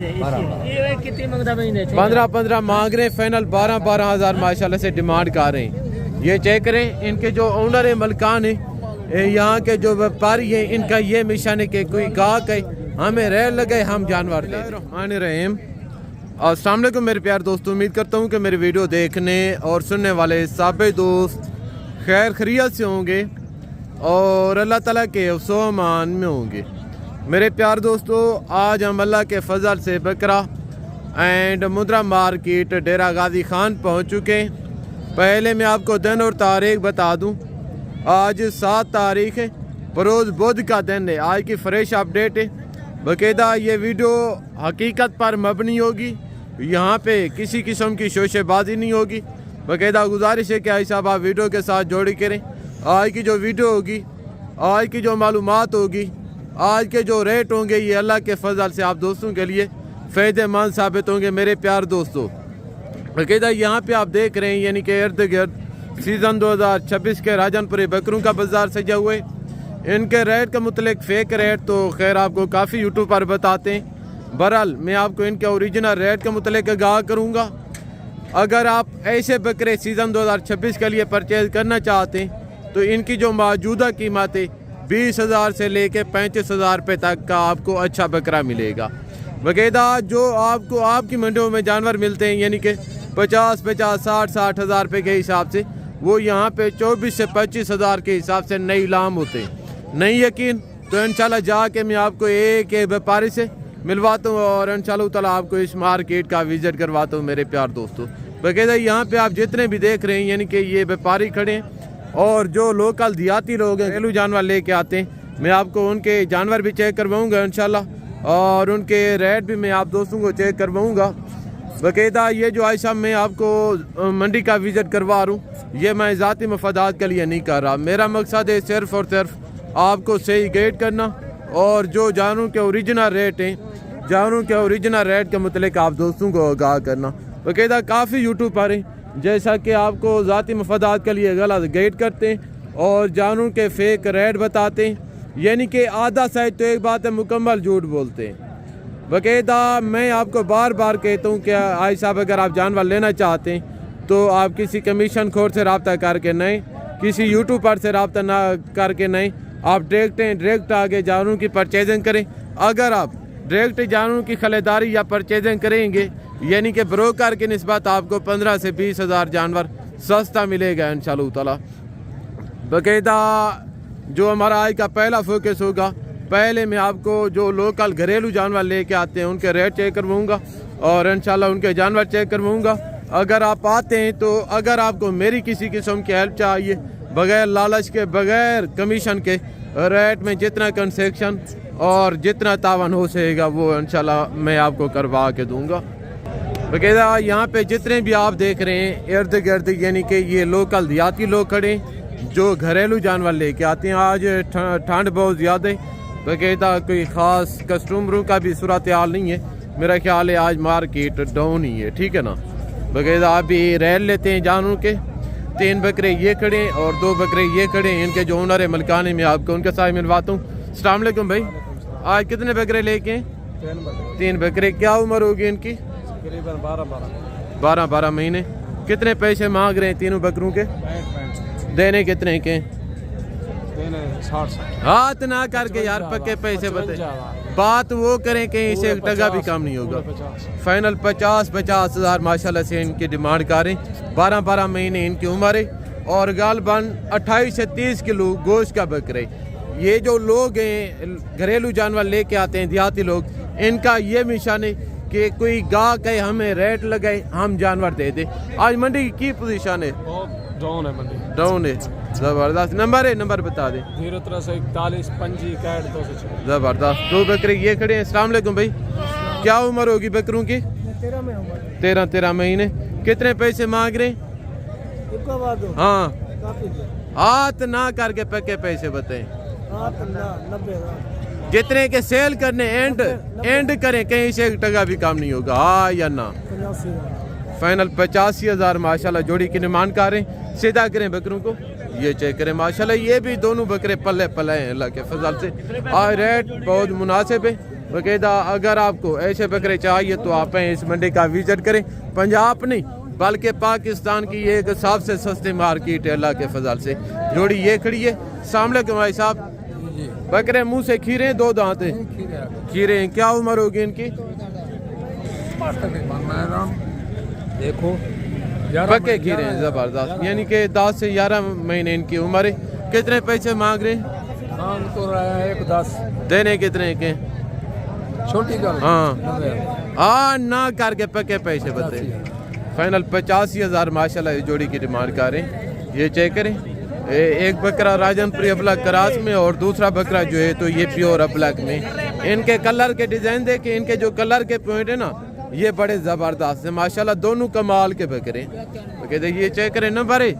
कितनी मांगता महीने? 15 मांग रहे हैं, फाइनल 12 हज़ार माशाल्लाह से डिमांड कर रहे हैं। ये चेक करें, इनके जो ओनर है, मलकान है, यहाँ के जो व्यापारी हैं, इनका ये मिशन है कि कोई गाहक है हमें रेल लगे हम जानवर दे रहे हैं। अस्सलाम वालेकुम मेरे प्यार दोस्तों, उम्मीद करता हूँ कि मेरे वीडियो देखने और सुनने वाले साबे दोस्त खैर खैरियत से होंगे और अल्लाह ताला के अफ़सोमान में होंगे। मेरे प्यार दोस्तों, आज हम अल्लाह के फजल से बकरा एंड मुद्रा मार्केट डेरा गाजी खान पहुँच चुके हैं। पहले मैं आपको दिन और तारीख बता दूँ। आज 7 तारीख है, बरोज़ बुध का दिन है। आज की फ्रेश अपडेट है। बाकायदा ये वीडियो हकीकत पर मबनी होगी, यहाँ पे किसी किस्म की शोशेबाजी नहीं होगी। बाकायदा गुजारिश है कि आई साहब आप वीडियो के साथ जोड़ी करें। आज की जो वीडियो होगी, आज की जो मालूमात होगी, आज के जो रेट होंगे, ये अल्लाह के फजल से आप दोस्तों के लिए फ़ायदेमंद साबित होंगे। मेरे प्यार दोस्तों, बाकायदा यहाँ पे आप देख रहे हैं यानी कि इर्द गिर्द सीज़न 2026 के राजनपुरी बकरों का बाजार सजा हुआ है। इनके रेट के मुतलिक फ़ेक रेट तो खैर आपको काफ़ी यूट्यूब पर बताते हैं। बहरहाल मैं आपको इनके ओरिजिनल रेट के मुतलिक आगाह करूँगा। अगर आप ऐसे बकरे सीज़न 2026 के लिए परचेज़ करना चाहते हैं तो इनकी जो मौजूदा कीमत है 20,000 से लेके 35,000 रुपये तक का आपको अच्छा बकरा मिलेगा। बाकायदा जो आपको आपकी मंडियों में जानवर मिलते हैं यानी कि 50, 60 हज़ार रुपये के हिसाब से, वो यहाँ पे 24 से 25,000 के हिसाब से नई लाम होते हैं। नहीं यकीन तो इंशाल्लाह जाके मैं आपको एक व्यापारी से मिलवाता हूँ और इंशाल्लाह ताला आपको इस मार्केट का विजिट करवाता हूँ। मेरे प्यार दोस्तों, बाकायदा यहाँ पे आप जितने भी देख रहे हैं यानी कि ये व्यापारी खड़े हैं और जो लोकल देहाती लोग हैं घरेलू जानवर लेके आते हैं, मैं आपको उनके जानवर भी चेक करवाऊँगा इंशाल्लाह और उनके रेट भी मैं आप दोस्तों को चेक करवाऊँगा। बाकायदा ये जो आयशा मैं आपको मंडी का विजिट करवा रहा हूँ, ये मैं ज़ाती मफादात के लिए नहीं कर रहा। मेरा मकसद है सिर्फ़ और सिर्फ आपको सही गाइड करना और जो जानवरों के ओरिजिनल रेट हैं, जानवरों के ओरिजिनल रेट के मुतलिक आप दोस्तों को आगाह करना। बाकायदा काफ़ी यूट्यूब पर है जैसा कि आपको ज़ाती मफादात के लिए गलत गाइड करते हैं और जानवरों के फेक रेट बताते हैं, यानी कि आधा सच तो एक बात है, मुकम्मल झूठ बोलते हैं। बाकायदा मैं आपको बार बार कहता हूँ कि आई साहब अगर आप जानवर लेना चाहते हैं तो आप किसी कमीशन खोर से रब्ता करके नहीं, किसी यूट्यूब पर से रब्ता ना करके नहीं, आप डायरेक्ट आगे जानवरों की परचेजिंग करें। अगर आप डायरेक्ट जानवरों की खरीदारी या परचेजिंग करेंगे यानी कि ब्रोकर की निस्बत आपको 15 से 20 हज़ार जानवर सस्ता मिलेगा इंशाल्लाह ताला। बाकायदा जो हमारा आज का पहला फोकस होगा, पहले मैं आपको जो लोकल घरेलू जानवर लेके आते हैं उनके रेट चेक करवाऊँगा और इंशाल्लाह उनके जानवर चेक करवाऊँगा। अगर आप आते हैं तो अगर आपको मेरी किसी किस्म की हेल्प चाहिए, बगैर लालच के, बगैर कमीशन के, रेट में जितना कंसेक्शन और जितना तावन हो सकेगा वो इंशाल्लाह मैं आपको करवा के दूंगा। बाकायदा यहाँ पे जितने भी आप देख रहे हैं इर्द गिर्द यानी कि ये लोकल देहाती लोग खड़े जो घरेलू जानवर लेके आते हैं। आज ठंड बहुत ज़्यादा है, बाकायदा कोई ख़ास कस्टमरों का भी सूरत हाल नहीं है। मेरा ख्याल है आज मार्केट डाउन ही है, ठीक है ना। बाकायदा अभी रेल लेते हैं जानवरों के। 3 बकरे ये खड़े हैं और 2 बकरे ये खड़े हैं। इनके जो ओनर है मलकान है, मैं आपको उनके साथ मिलवाता हूँ। अस्सलाम वालेकुम भाई, आज कितने बकरे लेके हैं? 3 बकरे। क्या उम्र होगी इनकी? तकरीबन 12 महीने। कितने पैसे मांग रहे हैं तीनों बकरों के? देने कितने के? हाथ ना करके यार पक्के पैसे बताए, बात वो करें कहीं से टका भी कम नहीं होगा। फाइनल 50 हज़ार माशाल्लाह से इनकी डिमांड करें। 12 महीने इनकी उम्र है और गालबन 28 से 30 किलो गोश्त का बकरे। ये जो लोग हैं घरेलू जानवर लेके आते हैं देहाती लोग, इनका ये मिशन है कि कोई गाहक है हमें रेट लगाए हम जानवर दे दे। आज मंडी की पोजीशन है? डाउन है मंडी, डाउन है। ज़बरदस्त। नंबर बता दें। 0341 25 206। ज़बरदस्त। 2 बकरे ये खड़े हैं। अस्सलाम वालेकुम भाई, क्या उम्र होगी बकरों की? 13 महीने। कितने पैसे मांग रहे हैं? हाँ, हाथ ना करके पक्के पैसे बताएं। 90,000 जितने के सेल करने एंड करें, कहीं से 1 टका भी काम नहीं होगा, हाँ या ना। 85,000 फाइनल 85,000 माशाल्लाह जोड़ी की डिमांड कर रहे हैं। सीधा करें बकरों को, ये चेक करें माशाल्लाह, ये भी दोनों बकरे पल्ले हैं अल्लाह के फजल से। आज रेट बहुत मुनासिब है। बाकायदा अगर आपको ऐसे बकरे चाहिए तो आप इस मंडी का विजिट करें। पंजाब नहीं बल्कि पाकिस्तान की ये एक सबसे सस्ती मार्केट है अल्लाह के फजल से। जोड़ी ये खड़ी है। अस्सलाम वालेकुम भाई साहब। बकरे मुंह से खीरे हैं, दो दांत हैं। खीरे हैं, क्या उम्र होगी इनकी? देखो पक्के खीरे हैं जबरदस्त, यानी कि 10 से 11 महीने इनकी उम्र है। कितने पैसे मांग रहे हैं? मांग तो रहा है 1.10। देने कितने के? छोटी गल हाँ ना करके पक्के पैसे बताइए। फाइनल 85,000 माशाल्लाह इस जोड़ी की डिमांड कर रहे हैं। ये चेक करें, एक बकरा राजनपुरी अबलक क्रास में और दूसरा बकरा जो है तो ये प्योर अबलक में। इनके कलर के डिजाइन देखे, इनके जो कलर के पॉइंट है ना ये बड़े जबरदस्त है माशाल्लाह, दोनों कमाल के बकरे। ये चेक करें, नंबर है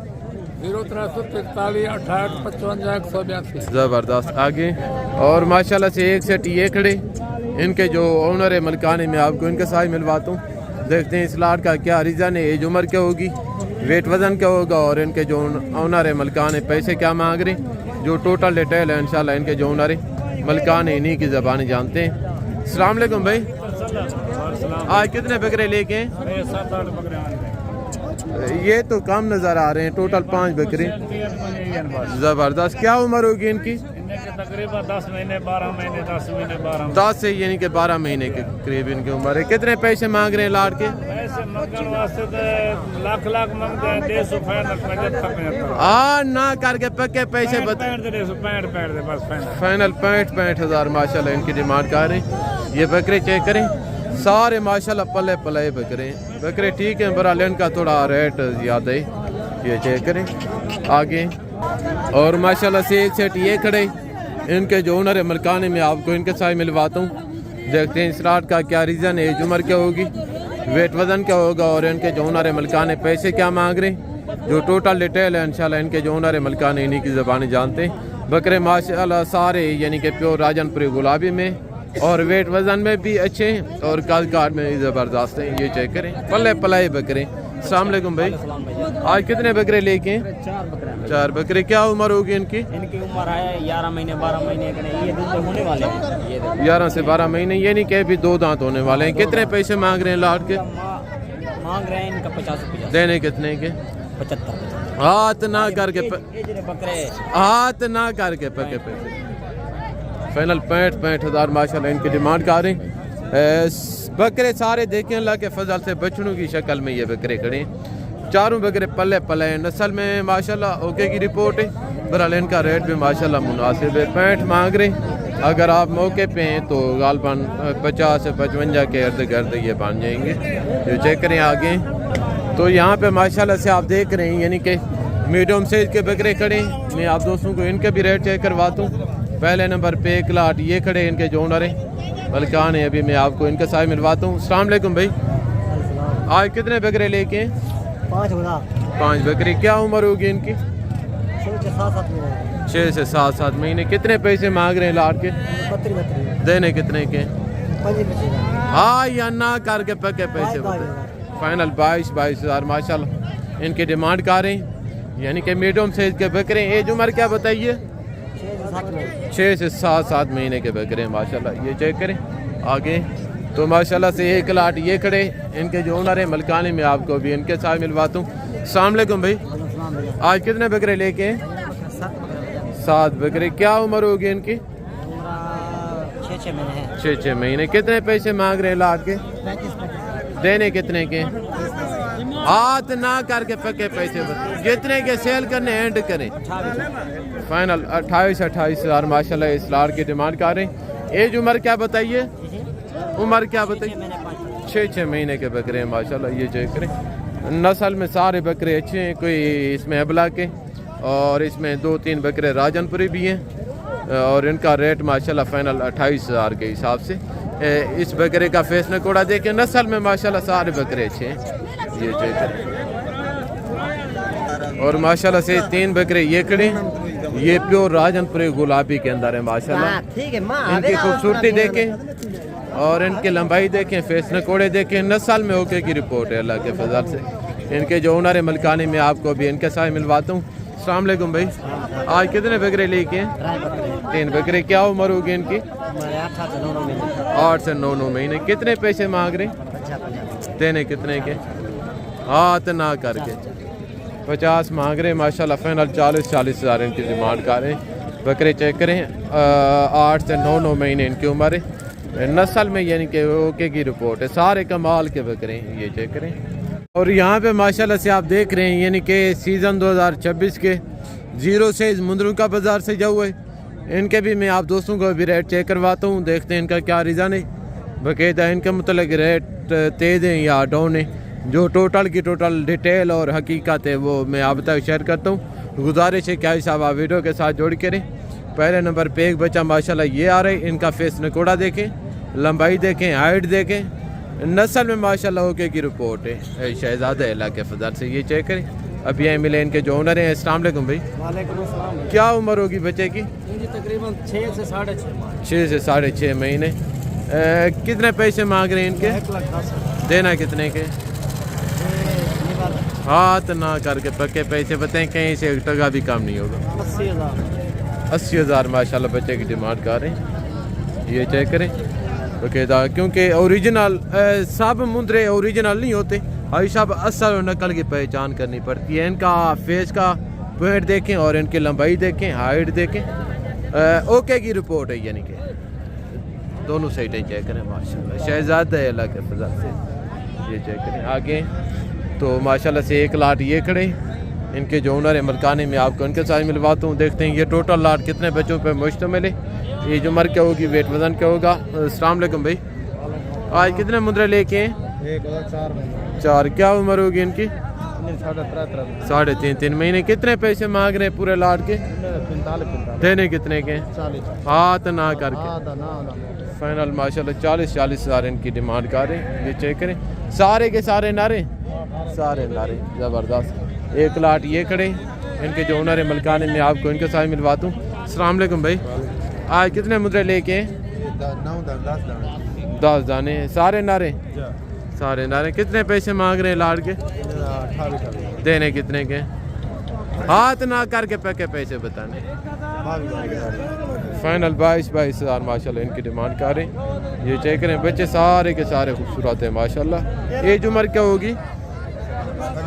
06343 जबरदस्त। आगे और माशाल्लाह से एक सेट ये खड़े, इनके जो ओनर है मलकाने में आपको इनके साथ मिलवाता हूँ। देखते हैं इस लाट का क्या रीज़न है, एज उम्र क्या होगी, वेट वज़न क्या होगा और इनके जो ओनर है मलकाने पैसे क्या मांग रहे हैं। जो टोटल डिटेल है इंशाल्लाह इनके जो ओनर है मलकाने इन्हीं की ज़बान जानते हैं। अस्सलाम वालेकुम भाई। आज कितने बकरे लेके हैं? 7-8 बकरे। ये तो कम नज़र आ रहे हैं, टोटल 5 बकरे। ज़बरदस्त। क्या उम्र होगी इनकी? तकरीबन 10 महीने 12 महीने 10 महीने 12 10 से यानी कि 12 महीने के करीब इनकी उम्र है। कितने पैसे मांग रहे हैं लाट के? ऐसे मंगन वास्ते तो लाख मांगते हैं। 150 75 ना करके पक्के पैसे बता। 65 बस फाइनल 65,000 माशाल्लाह इनकी डिमांड कर रहे हैं। ये बकरे चेक करें, सारे माशाल्लाह पले पले बकरे बकरे ठीक हैं, बरा इनका थोड़ा रेट ज़्यादा है। ये चेक करें आगे और माशाल्लाह से एक सेट ये खड़े, इनके जो ओनर है मलकाने में आपको इनके साथ मिलवाता हूँ। देखते हैं इस लाट का क्या रीज़न है, एज उम्र क्या होगी, वेट वज़न क्या होगा और इनके जो ओनर है मलकाने पैसे क्या मांग रहे हैं। जो टोटल डिटेल है इंशाल्लाह इनके जो ओनर है मलकाने इन्हीं की ज़बानी जानते हैं। बकरे माशाल्लाह सारे यानी कि प्योर राजनपुरी गुलाबी में और वेट वज़न में भी अच्छे हैं और कद काट में भी ज़बरदस्त हैं। ये चेक करें, पल्ले पलाए बकरे। अस्सलाम वालेकुम भाई। आज कितने बकरे लेके हैं? 4 बकरे। क्या उम्र होगी इनकी? इनकी उम्र है 11 महीने 12 महीने। ये दूध होने वाले हैं, ये 11 से 12 महीने, ये नहीं कि भी 2 दांत होने वाले हैं। कितने पैसे मांग रहे हैं लाट के? मांग रहे हैं इनका 50। देने कितने के? 75। हाथ ना करके बकरे हाथ ना करके पके पैसे। फाइनल 65,000 माशाल्लाह इनकी डिमांड कर रहे हैं। बकरे सारे देखें अल्लाह के फजल से बछड़ों की शक्ल में ये बकरे खड़े हैं। चारों बकरे पल्ले पल्ले हैं, नस्ल में माशाल्लाह ओके की रिपोर्ट है। बहरहाल इनका रेट भी माशाल्लाह मुनासिब है। 65 मांग रहे। अगर आप मौके पे हैं तो गालबन 50 से 55 के इर्द गिर्द ये बन जाएंगे। जो चेक करें आगे तो यहाँ पे माशाल्लाह से आप देख रहे हैं यानी कि मीडियम साइज के बकरे खड़े हैं। मैं आप दोस्तों को इनके भी रेट चेक करवाता हूँ। पहले नंबर पे एक लाट ये खड़े, इनके जो ओनर है मलकान है, अभी मैं आपको इनके साथ मिलवाता हूँ। अस्सलाम वालेकुम भाई। आज कितने बकरे लेके हैं? 5 बकरे। क्या उम्र होगी इनकी? 6 से 7 महीने। कितने पैसे मांग रहे हैं लाट के? देने कितने के? हाँ या ना करके पक्के पैसे बताए। फाइनल 22,000 माशाल्लाह इनकी डिमांड कर रहे हैं, यानी कि मीडियम साइज के बकरे। एज उम्र क्या बताइए? 6 से 7 महीने के बकरे हैं माशाल्लाह। ये चेक करें आगे तो माशाल्लाह से एक लाट ये खड़े, इनके जो ओनर है मलकाने में आपको भी इनके साथ मिलवाता हूँ। अस्सलाम वालेकुम भाई। आज कितने बकरे लेके हैं? 7 बकरे। क्या उम्र होगी इनकी? 6 महीने। कितने पैसे मांग रहे हैं लाट के? देने कितने के? हाथ ना करके पक्के पैसे बताए। जितने के सेल करने एंड करें। फाइनल 28,000 माशाल्लाह इस लाट की डिमांड कर रहे हैं। एज उम्र क्या बताइए? उम्र क्या बताइए? 6 महीने के बकरे हैं माशाल्लाह। ये चेक करें, नस्ल में सारे बकरे अच्छे हैं। कोई इसमें अबला के और इसमें 2-3 बकरे राजनपुरी भी हैं और इनका रेट माशाल्लाह फाइनल 28,000 के हिसाब से। इस बकरे का फेस नकोड़ा देखें, नस्ल में माशाल्लाह सारे बकरे अच्छे हैं। ये चेक करें और माशाल्लाह से 3 बकरे ये खड़े, ये प्योर राजनपुरी गुलाबी के अंदर है माशाल्लाह। इनकी खूबसूरती देखें और इनकी लंबाई देखें, फेस नकोड़े देखें, नस्ल में ओके की रिपोर्ट है अल्लाह के फजल से। इनके जो ओनर है मलकाने में आपको भी इनके साथ मिलवाता हूँ। अस्सलाम वालेकुम भाई। आज कितने बकरे लेके हैं? 3 बकरे। क्या उम्र होगी इनकी? 8 से 9 महीने। कितने पैसे मांग रहे? देने कितने के? हाथ ना करके 50 मांग रहे माशाल्लाह। फाइनल 40 हज़ार इनकी डिमांड कर रहे हैं। बकरे चेक करें, 8 से 9 महीने इनकी उम्र है। नस्ल में यानी कि ओके की रिपोर्ट है। सारे कमाल के बकरे हैं, ये चेक करें। और यहाँ पे माशाल्लाह से आप देख रहे हैं यानी कि सीज़न 2026 के 0 से मुंदरों का बाज़ार से जाओ है। इनके भी मैं आप दोस्तों को भी रेट चेक करवाता हूँ, देखते हैं इनका क्या रीज़न है। बाकायदा इनके मतलब रेट तेज़ हैं या डाउन है, जो टोटल की टोटल डिटेल और हकीकत है वो मैं आप तक शेयर करता हूँ। गुजारिश है क्या साहब आप वीडियो के साथ जोड़ करें। पहले नंबर पे एक बच्चा माशाल्लाह ये आ रहा है। इनका फेस नकोड़ा देखें, लंबाई देखें, हाइट देखें, नस्ल में माशाल्लाह ओके की रिपोर्ट है। शहजादा इलाके फजर से ये चेक करें। अभी यहाँ मिले इनके जो ओनर हैं। अस्सलाम वालेकुम भाई। वालेकुम अस्सलाम। क्या उम्र होगी बच्चे की? तकरीबन 6 से 6.5 से 6.5 महीने। कितने पैसे मांग रहे हैं इनके? 1,10,000। देना कितने के? हाथ ना करके पक्के पैसे बताएं, कहीं से 1 टका भी कम नहीं होगा। 80,000। 80,000 माशाल्लाह बच्चे की डिमांड कर रहे हैं। ये चेक करें बाकायदा, क्योंकि ओरिजिनल सब मुंदरे ओरिजिनल नहीं होते। हर सब असल और नकल की पहचान करनी पड़ती है। इनका फेस का पॉइंट देखें और इनकी लंबाई देखें, हाइट देखें, ओके की रिपोर्ट है। यानी कि दोनों साइडें चेक करें माशाल्लाह। शहजादा इलाके फजा से ये चेक करें। आगे तो माशाल्लाह से एक लाट ये खड़े, इनके जो ओनर है मलकाने में आपको इनके साथ मिलवाता हूँ। देखते हैं ये टोटल लाट कितने बच्चों पे मुश्तमिल है, ये जो उम्र क्या होगी, वेट वजन क्या होगा। अस्सलाम वालेकुम भाई। आज कितने मुंदरे लेके हैं? 4। क्या उम्र होगी इनकी? 3.5 महीने। कितने पैसे मांग रहे हैं पूरे लाट के? 45। देने कितने के? 40। हाथ ना करके फाइनल माशाल्लाह 40 हज़ार इनकी डिमांड कर रहे हैं। ये चेक करें, सारे के सारे नारे, सारे नारे ज़बरदस्त। एक लाट ये खड़े, इनके जो ओनर है मलकाने में आपको इनके साथ मिलवाता हूँ। अस्सलाम वालेकुम भाई। आज कितने मुद्रे लेके हैं? 10 दाने। सारे नारे? सारे नारे। कितने पैसे मांग रहे हैं लाट के? देने कितने के? हाथ ना करके पक्के पैसे बताने। फाइनल 22 हज़ार माशाल्लाह इनकी डिमांड कर रहे हैं। ये चेक करें, बच्चे सारे के सारे खूबसूरत है माशाल्लाह। एज उम्र क्या होगी?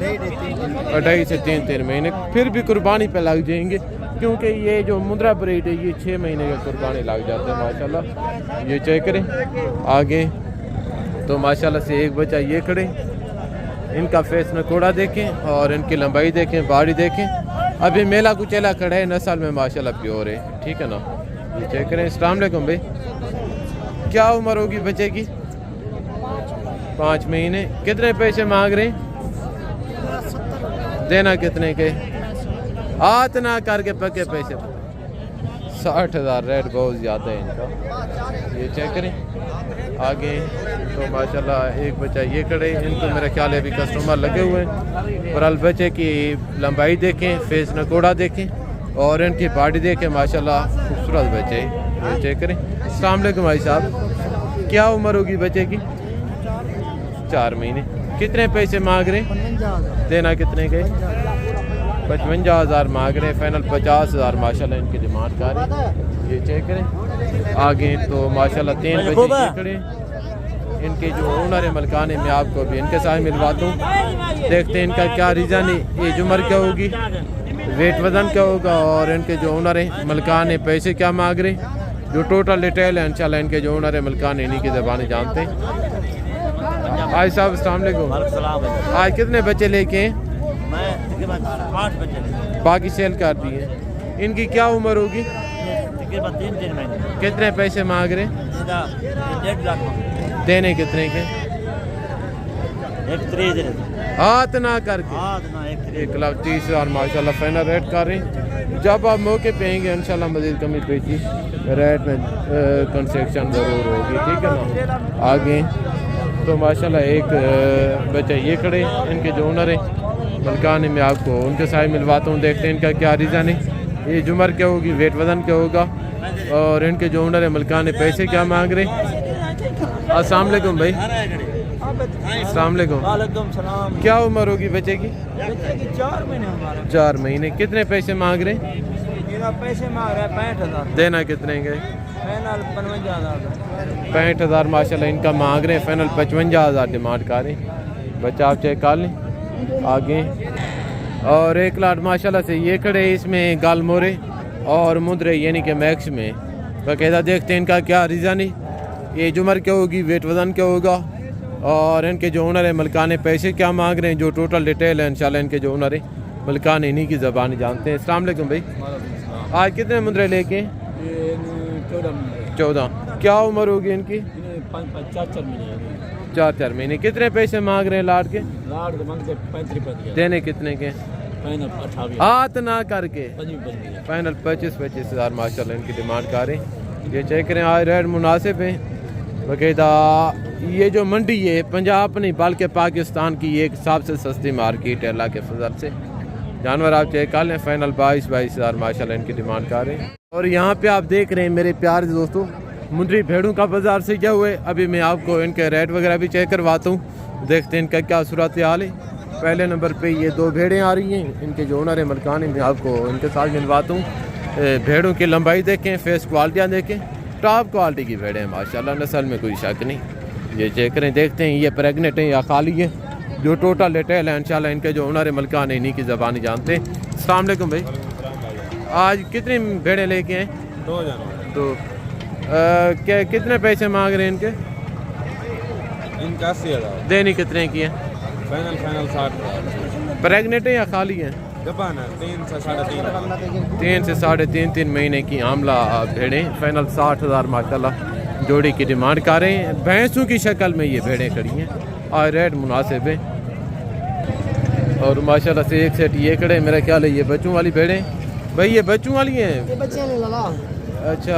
2.5 से 3 महीने। फिर भी कुर्बानी पे लग जाएंगे, क्योंकि ये जो मुंद्रा ब्रीड है ये 6 महीने का कुर्बानी लग जाते हैं माशाल्लाह। ये चेक करें। आगे तो माशाल्लाह से एक बच्चा ये खड़े, इनका फेस नकोड़ा देखें और इनकी लंबाई देखें, बॉडी देखें। अभी मेला कुचेला खड़ा है, नस्ल में माशाल्लाह प्योर है, ठीक है ना। ये चेक करें। अस्सलाम वालेकुम भाई। क्या उम्र होगी बच्चे की? 5 महीने। कितने पैसे मांग रहे हैं? देना कितने के? हाथ ना करके पक्के पैसे। 60,000। रेट बहुत ज़्यादा है इनका। ये चेक करें। आगे तो माशाल्लाह एक बच्चा ये खड़े, इनको मेरा ख्याल है अभी कस्टमर लगे हुए हैं। और बच्चे की लंबाई देखें, फेस नकोड़ा देखें और इनकी बॉडी देखें, माशाल्लाह खूबसूरत बच्चे। ये चेक करें। अस्सलाम वालेकुम भाई साहब। क्या उम्र होगी बच्चे की? 4 महीने। कितने पैसे मांग रहे हैं? देना कितने के? 55,000 मांग रहे हैं। फाइनल 50,000 माशाल्लाह इनकी डिमांड कर रहे हैं। ये चेक करें। आगे तो माशाल्लाह 3 बच्चे खड़े, इनके जो ओनर है मलकाने में आपको भी इनके साथ मिलवाता हूँ। देखते हैं इनका क्या रीज़न है, एज उम्र क्या होगी, वेट वजन क्या होगा और इनके जो ओनर है मलकाने पैसे क्या मांग रहे हैं। जो टोटल डिटेल है इंशाल्लाह इनके जो ओनर है मलकाने इन्हीं की ज़बानी जानते हैं। भाई साहब अस्सलाम वालेकुम। आज कितने बच्चे लेके हैं? मैं तकरीबन 8 बच्चे। बाकी सेल कर दिए। इनकी क्या उम्र होगी? तकरीबन 3 महीने। कितने पैसे मांग रहे हैं? 1.5 लाख। देने कितने के? 1.30। हाथ ना करके। 1,30,000 माशाल्लाह फाइनल रेट कर रहे हैं। जब आप मौके पे आएंगे इंशाल्लाह मज़ीद कमी पेशी रेट में कंसेक्शन ज़रूर होगी, ठीक है ना। आगे तो माशाल्लाह एक बच्चा ये खड़े, इनके जो ओनर है मलकाने में आपको उनके साथ मिलवाता हूँ। देखते हैं इनका क्या रीज़न है, एज उम्र क्या होगी, वेट वजन क्या होगा और इनके जो ओनर है मलकाने पैसे क्या मांग रहे हैं। अस्सलाम वालेकुम भाई। अस्सलाम वालेकुम। वालेकुम सलाम। क्या उम्र होगी बच्चे की? बच्चे की 4 महीने हमारे। 4 महीने। कितने पैसे मांग रहे हैं? मेरा पैसे मांग रहा है 65,000। देना कितने के? फाइनल 55,000। 65,000 माशाल्लाह इनका मांग रहे हैं। फाइनल 55,000 डिमांड कर रहे हैं। बच्चा आप चेक कर लें आगे। और 1 लाख माशाल्लाह से ये खड़े, इसमें गाल मोरे और मुद्रे यानी कि मैक्स में बाकायदा देखते हैं इनका क्या रीज़न है, एज उम्र क्या होगी, वेट वज़न क्या होगा, और इनके जो ओनर है मलकाने पैसे क्या मांग रहे हैं। जो टोटल डिटेल है इंशाल्लाह इनके जो ओनर है मलकान इन्हीं की ज़बान जानते हैं। अस्सलाम वालेकुम भाई। आज कितने मुद्रे लेके? 14। क्या उम्र होगी इनकी? 4 महीने। कितने पैसे मांग रहे हैं लाड के? देने कितने के? हाथ ना करके फाइनल 25,000 माशाल्लाह इनकी डिमांड कर रहे हैं। ये चेक करें आज रेट मुनासिब है बाकायदा। ये जो मंडी है पंजाब नहीं बल्कि पाकिस्तान की एक सबसे सस्ती मार्केट है अल्लाह के फजल से। जानवर आप चेक कर लें। फाइनल 22,000 माशाल्लाह इनकी डिमांड कर रहे हैं। और यहाँ पे आप देख रहे हैं मेरे प्यारे दोस्तों मुंडरी भेड़ों का बाजार से क्या हुए। अभी मैं आपको इनके रेट वगैरह भी चेक करवाता हूँ, देखते हैं इनका क्या सूरत हाल है। पहले नंबर पे ये 2 भेड़ें आ रही हैं, इनके जो ओनर है मलकान मैं आपको इनके साथ मिलवाता हूँ। भेड़ों की लंबाई देखें, फेस क्वालिटियाँ देखें, टॉप क्वालिटी की भेड़ें हैं माशाल्लाह, नस्ल में कोई शक नहीं। ये चेक करें, देखते हैं ये प्रेगनेंट है या खाली है। जो टोटल डिटेल है इंशाल्लाह इनके जो ओनर है मलकान है इन्हीं की ज़बानी जानते हैं। अस्सलाम वालेकुम भाई। आज कितनी भेड़ें लेके हैं? 2। क्या कितने पैसे मांग रहे हैं इनके? इनका 80,000। देनी कितने की है? फाइनल 60,000। प्रेगनेंट है या खाली है? 3 से 3.5। 3 से 3.5 महीने की आमला भेड़ें। फाइनल 60,000 माशाल्लाह जोड़ी की डिमांड कर रहे हैं। भैंसों की शक्ल में ये भेड़ें खड़ी हैं और रेट मुनासिब है। और माशाल्लाह से एक सेट ये खड़े, मेरा ख्याल है ये बच्चों वाली भेड़ें। भाई ये बच्चों वाली हैं? ये बच्चे नहीं लाला। अच्छा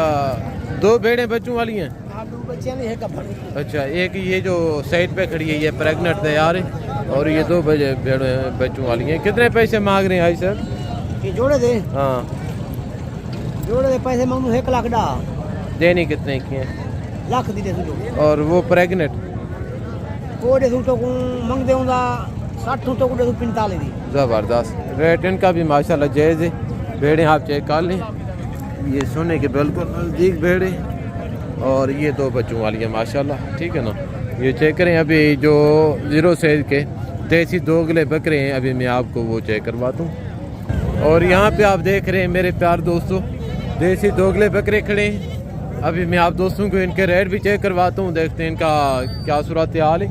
2 भेड़ें बच्चों वाली हैं। हाँ 2 बच्चे नहीं है कब। अच्छा एक ये जो साइड पे खड़ी है ये प्रेगनेंट तैयार है और ये 2 भेड़ें बच्चों वाली हैं। कितने पैसे मांग रहे हैं भाई सर? ये जोड़े दे। हाँ जोड़े दे पैसे मांगू 1 लाख डा। देनी कितने की है? लाख दी दे तू। और वो प्रेगनेंट कोड़े तू तो मंग देऊंगा 60 तो कोड़े तू 45 दी। ज़बरदस्त रेट इनका भी माशाल्लाह जायज़ है। भेड़ें आप चेक कर लें, ये सोने के बिल्कुल नज़दीक भेड़ें और ये 2 बच्चों वाली है माशाल्लाह, ठीक है ना। ये चेक करें। अभी जो 0 साइज के देसी 2 गले बकरे हैं, अभी मैं आपको वो चेक करवाता हूँ। और यहाँ पे आप देख रहे हैं मेरे प्यार दोस्तों देसी 2 गले बकरे खड़े हैं। अभी मैं आप दोस्तों को इनके रेट भी चेक करवाता हूँ, देखते हैं इनका क्या सूरत हाल है।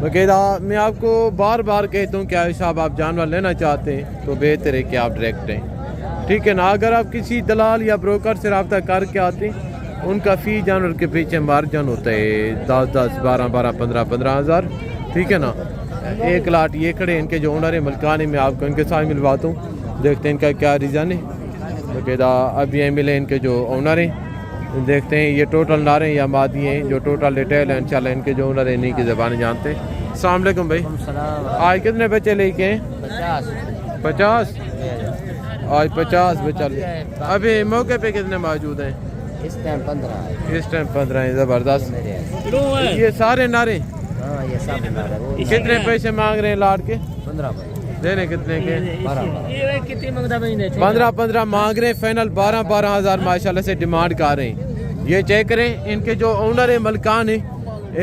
बाकायदा मैं आपको बार बार कहता हूँ क्या साहब आप जानवर लेना चाहते हैं तो बेहतर है कि आप डायरेक्ट हैं, ठीक है ना। अगर आप किसी दलाल या ब्रोकर से रब्ता करके आते हैं उनका फ़ी जानवर के पीछे मार्जिन होता है 10-10, 12-12, 15-15 हज़ार, ठीक है ना। 1 लाख ये खड़े इनके जो ओनर है मलकान मैं आपको इनके साथ मिलवाता हूँ, देखते हैं इनका क्या रीज़न है। बाकायदा अब ये मिले इनके जो ओनर हैं, देखते हैं ये टोटल नारे या मादी हैं। जो टोटल डिटेल है इंशाल्लाह इनके जो ओनर है इन्हीं की ज़बान जानते हैं। अस्सलाम वालेकुम भाई। आज कितने बच्चे लेके हैं? 50। आज 50 बच्चा ले। अभी मौके पे कितने मौजूद हैं? इस टाइम 15 है। इस टाइम 15 है। ज़बरदस्त। ये सारे नारे हां ये सब नारे। कितने पैसे मांग रहे हैं लाड के? 15 देने कितने के? 12। ये कितनी मंगदा महीने? 15 मांग रहे हैं। फाइनल 12 हज़ार माशाल्लाह से डिमांड कर रहे हैं। ये चेक करें इनके जो ओनर है मलकान है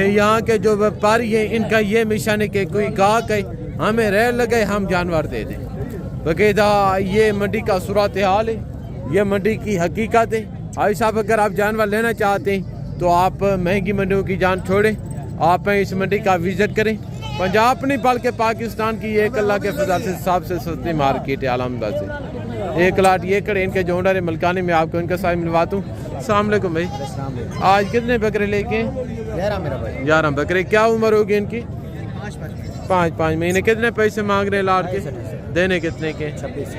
यहाँ के जो व्यापारी है इनका ये मिशन है कि कोई गाहक है हमें रेट लगे हम जानवर दे दें। बाकायदा ये मंडी का सूरत हाल है, ये मंडी की हकीकत है। भाई साहब अगर आप जानवर लेना चाहते हैं तो आप महंगी मंडियों की जान छोड़ें, आप इस मंडी का विजिट करें। पंजाब नहीं बल्कि पाकिस्तान की एक अल्लाह के फजल से सबसे सस्ती मार्केट है आलमबाद से। 1 लाख ये खड़े इनके जो ओनर है मलकानी मैं आपको इनके साथ मिलवाता हूँ। अस्सलाम वालेकुम भाई। आज कितने बकरे लेके? 11 मेरा भाई। 11 बकरे। क्या उम्र होगी इनकी? 5 महीने। कितने पैसे मांग रहे हैं लाड के? देने कितने के? 26।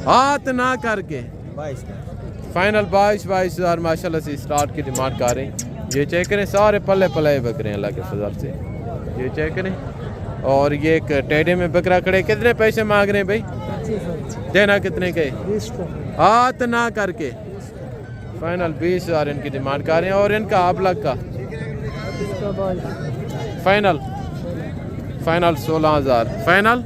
हाथ ना करके 22। फाइनल 22 हज़ार माशाल्लाह से स्टार्ट की डिमांड कर रहे हैं। ये चेक करें सारे पल्ले पल्ले बकरे हैं अल्लाह के फजल से, ये चेक करें। और ये एक टेढ़े में बकरा खड़े। कितने पैसे मांग रहे हैं भाई? 25। देना कितने के? 20 हाथ ना करके फाइनल 20,000 इनकी डिमांड कर रहे हैं। और इनका आप लग का फाइनल फाइनल 16,000 फाइनल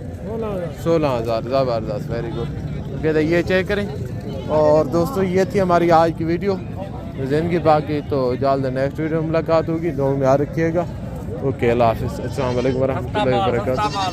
16,000 ज़बरदस्त वेरी गुड। ओके तो ये चेक करें। और दोस्तों ये थी हमारी आज की वीडियो ज़िंदगी बाकी, तो जल्द नेक्स्ट वीडियो में मुलाकात होगी। दुआ में याद रखिएगा। ओके अल्लाह हाफिज़। अस्सलाम वालेकुम वरहमतुल्लाहि वबरकातुहू।